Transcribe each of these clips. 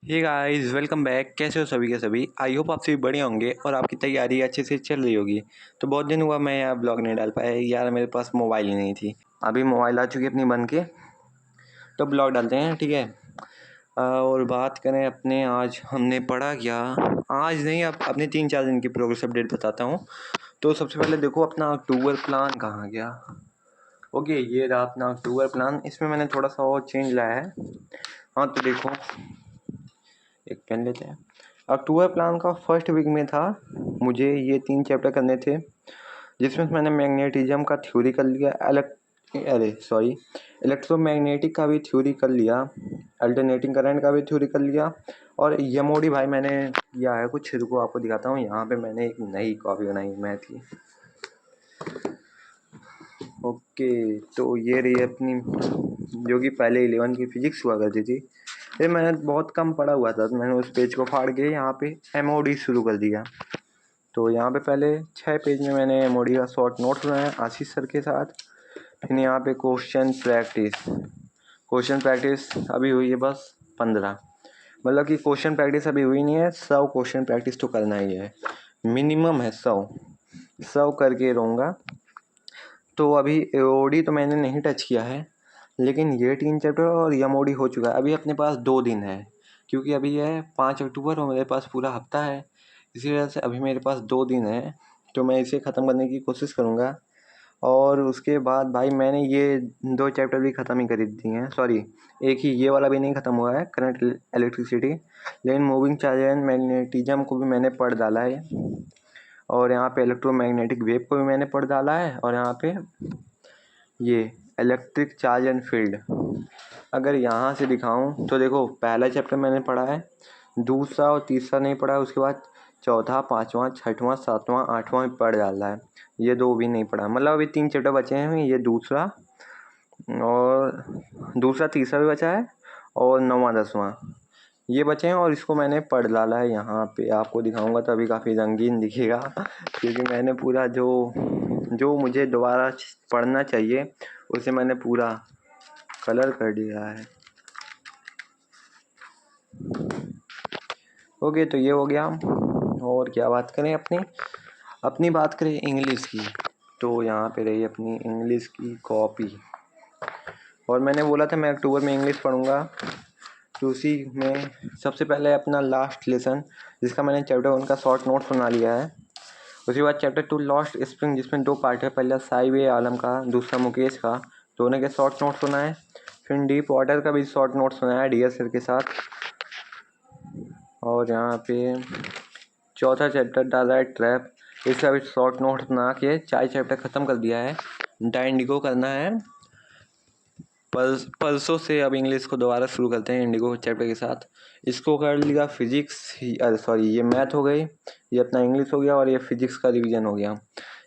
Hey guys, welcome back. कैसे हो सभी के सभी। आई होप आप सभी बढ़िया होंगे और आपकी तैयारी अच्छे से चल रही होगी। तो बहुत दिन हुआ मैं यार ब्लॉग नहीं डाल पाया यार, मेरे पास मोबाइल ही नहीं थी। अभी मोबाइल आ चुकी है अपनी बन के, तो ब्लॉग डालते हैं, ठीक है। और बात करें अपने, आज हमने पढ़ा क्या। आज नहीं, अब अपने 3-4 दिन की प्रोग्रेस अपडेट बताता हूँ। तो सबसे पहले देखो अपना अक्टूबर प्लान कहाँ गया। ओके, ये रहा अपना अक्टूबर प्लान। इसमें मैंने थोड़ा सा और चेंज लाया है। हाँ तो देखो, एक पेन लेते हैं। अक्टूबर प्लान का फर्स्ट वीक में था, मुझे ये 3 चैप्टर करने थे, जिसमें मैंने मैग्नेटिज्म का थ्योरी कर लिया, इलेक्ट्रोमैग्नेटिक का भी थ्योरी कर लिया, अल्टरनेटिंग करंट का भी थ्योरी कर लिया। और एमओडी भाई मैंने किया है कुछ, रुको आपको दिखाता हूँ। यहाँ पे मैंने एक नई कॉपी बनाई मैथ की। ओके, तो ये रही अपनी, जो कि पहले 11 की फिजिक्स हुआ करती थी। ये मैंने बहुत कम पढ़ा हुआ था, तो मैंने उस पेज को फाड़ के यहाँ पे एमओडी शुरू कर दिया। तो यहाँ पे पहले 6 पेज में मैंने एमओडी का शॉर्ट नोट्स बनाया आशीष सर के साथ। फिर यहाँ पे क्वेश्चन प्रैक्टिस अभी हुई है बस 15। मतलब कि क्वेश्चन प्रैक्टिस अभी हुई नहीं है, 100 क्वेश्चन प्रैक्टिस तो करना ही है, मिनिमम है 100 करके रहूँगा। तो अभी एओडी तो मैंने नहीं टच किया है, लेकिन ये 3 चैप्टर और एमओडी हो चुका है। अभी अपने पास 2 दिन है, क्योंकि अभी है 5 अक्टूबर और मेरे पास पूरा हफ्ता है। इसी वजह से अभी मेरे पास 2 दिन है, तो मैं इसे ख़त्म करने की कोशिश करूँगा। और उसके बाद भाई मैंने ये 2 चैप्टर भी ख़त्म ही कर दिए हैं। सॉरी, एक ही ये वाला भी नहीं ख़त्म हुआ है, करंट इलेक्ट्रिसिटी, लेकिन मूविंग चार्ज एंड मैग्नेटिज्म को भी मैंने पढ़ डाला है। और यहाँ पे इलेक्ट्रोमैग्नेटिक वेव को भी मैंने पढ़ डाला है। और यहाँ पे ये इलेक्ट्रिक चार्ज एंड फील्ड, अगर यहाँ से दिखाऊं तो देखो, पहला चैप्टर मैंने पढ़ा है, दूसरा और तीसरा नहीं पढ़ा है। उसके बाद चौथा, पाँचवा, छठवां, सातवां, आठवां पढ़ डाला है। ये 2 भी नहीं पढ़ा, मतलब अभी 3 चैप्टर बचे हैं। ये दूसरा तीसरा भी बचा है, और 9वां 10वां ये बचे हैं। और इसको मैंने पढ़ डाला है। यहाँ पे आपको दिखाऊंगा तो अभी काफ़ी रंगीन दिखेगा, क्योंकि मैंने पूरा जो मुझे दोबारा पढ़ना चाहिए उसे मैंने पूरा कलर कर दिया है। ओके, तो ये हो गया। और क्या बात करें, अपनी बात करें इंग्लिश की, तो यहाँ पे रही अपनी इंग्लिश की कॉपी। और मैंने बोला था मैं अक्टूबर में इंग्लिश पढ़ूंगा, तो उसी में सबसे पहले अपना लास्ट लेसन, जिसका मैंने चैप्टर 1 का शॉर्ट नोट्स बना लिया है। उसके बाद चैप्टर 2 लॉस्ट स्प्रिंग, जिसमें 2 पार्ट है, पहला साइवे आलम का, दूसरा मुकेश का, दोनों के शॉर्ट नोट्स बनाए। फिर डीप वाटर का भी शॉर्ट नोट्स बनाया डियर सर के साथ। और यहाँ पे चौथा चैप्टर डाला है ट्रैप, इसका भी शॉर्ट नोट्स बना के 4 चैप्टर ख़त्म कर दिया है। इंडिगो करना है परसों से। अब इंग्लिश को दोबारा शुरू करते हैं इंडिगो चैप्टर के साथ। इसको कर लिया फिजिक्स, सॉरी ये मैथ हो गई, ये अपना इंग्लिश हो गया, और ये फिजिक्स का रिवीजन हो गया,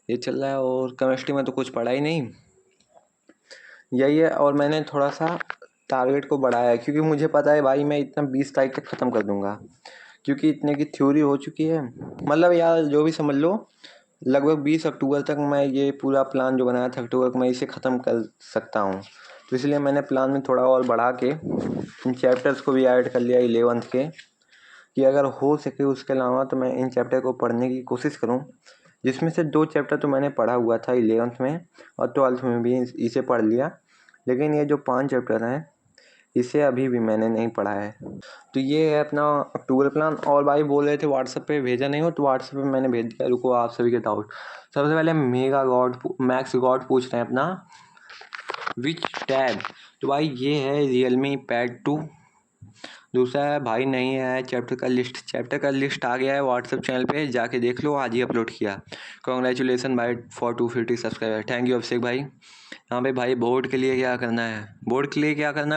ये चल रहा है। और केमिस्ट्री में तो कुछ पढ़ा ही नहीं, यही है। और मैंने थोड़ा सा टारगेट को बढ़ाया है, क्योंकि मुझे पता है भाई मैं इतना 20 तारीख तक ख़त्म कर दूंगा, क्योंकि इतने की थ्योरी हो चुकी है। मतलब यार जो भी समझ लो, लगभग 20 अक्टूबर तक मैं ये पूरा प्लान जो बनाया था अक्टूबर को, मैं इसे ख़त्म कर सकता हूँ। तो इसलिए मैंने प्लान में थोड़ा और बढ़ा के इन चैप्टर्स को भी ऐड कर लिया 11th के, कि अगर हो सके उसके अलावा तो मैं इन चैप्टर को पढ़ने की कोशिश करूँ, जिसमें से 2 चैप्टर तो मैंने पढ़ा हुआ था 11th में, और 12th में भी इसे पढ़ लिया। लेकिन ये जो 5 चैप्टर हैं, इसे अभी भी मैंने नहीं पढ़ा है। तो ये है अपना अक्टूबर प्लान। और भाई बोल रहे थे व्हाट्सएप पे भेजा नहीं हो, तो व्हाट्सएप पे मैंने भेज दिया। रुको, आप सभी के डाउट, सबसे पहले मैक्स गॉड पूछ रहे हैं अपना विच टैब। तो भाई ये है रियलमी पैड 2। दूसरा है भाई नहीं है चैप्टर का लिस्ट आ गया है व्हाट्सएप चैनल पे, जाके देख लो, आज ही अपलोड किया। कॉन्ग्रेचुलेसन भाई फॉर 250 सब्सक्राइबर, थैंक यू अभिषेक भाई। यहाँ पे भाई बोर्ड के लिए क्या करना है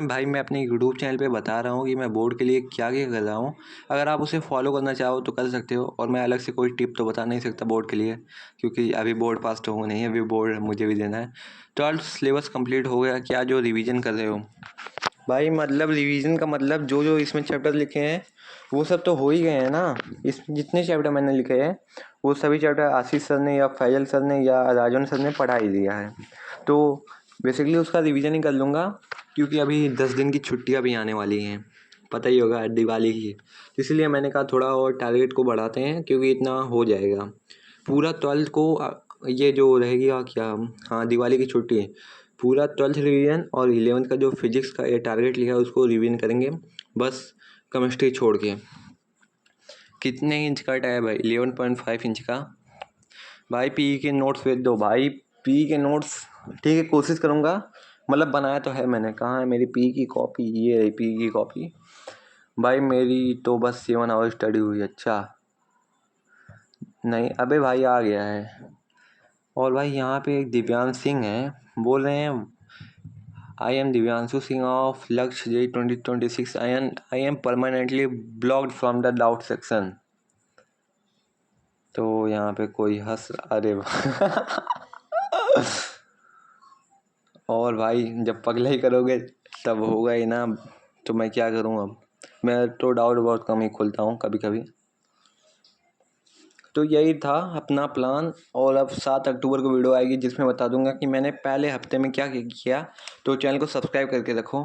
भाई, मैं अपने यूट्यूब चैनल पे बता रहा हूँ कि मैं बोर्ड के लिए क्या क्या कर रहा हूँ। अगर आप उसे फॉलो करना चाहो तो कर सकते हो, और मैं अलग से कोई टिप तो बता नहीं सकता बोर्ड के लिए, क्योंकि अभी बोर्ड पास तो हो नहीं है, अभी बोर्ड मुझे भी देना है। 12th सिलेबस कंप्लीट हो गया क्या, जो रिवीजन कर रहे हो भाई, मतलब रिवीजन का मतलब जो जो इसमें चैप्टर लिखे हैं वो सब तो हो ही गए हैं ना। इस जितने चैप्टर मैंने लिखे हैं वो सभी चैप्टर आशीष सर ने या फैजल सर ने या राजन सर ने पढ़ा ही दिया है। तो बेसिकली उसका रिवीजन ही कर लूँगा, क्योंकि अभी 10 दिन की छुट्टियाँ भी आने वाली हैं, पता ही होगा दिवाली की, इसलिए मैंने कहा थोड़ा और टारगेट को बढ़ाते हैं क्योंकि इतना हो जाएगा। पूरा 12th को ये जो रहेगी क्या, हाँ दिवाली की छुट्टी, पूरा 12th रिवीजन और 11th का जो फिजिक्स का ये टारगेट लिखा है उसको रिवीजन करेंगे बस, केमिस्ट्री छोड़ के। कितने इंच का टैब है? 11.5 इंच का। भाई पी के नोट्स भेज दो भाई, पी के नोट्स। ठीक है कोशिश करूँगा, मतलब बनाया तो है मैंने, कहाँ है मेरी पी की कॉपी, ये रही पी की कॉपी भाई मेरी तो बस 7 आवर स्टडी हुई। अच्छा नहीं, अबे भाई आ गया है। और भाई यहाँ पे एक दिव्यांश सिंह है, बोल रहे हैं I am Divyanshu Singh of लक्ष्य जे 2026, I am permanently blocked from the doubt section. तो यहाँ पे कोई हंस, अरे और भाई जब पगला ही करोगे तब होगा ही ना, तो मैं क्या करूँ अब। मैं तो डाउट बहुत कम ही खोलता हूँ कभी कभी। तो यही था अपना प्लान। और अब 7 अक्टूबर को वीडियो आएगी जिसमें बता दूंगा कि मैंने पहले हफ्ते में क्या किया। तो चैनल को सब्सक्राइब करके रखो।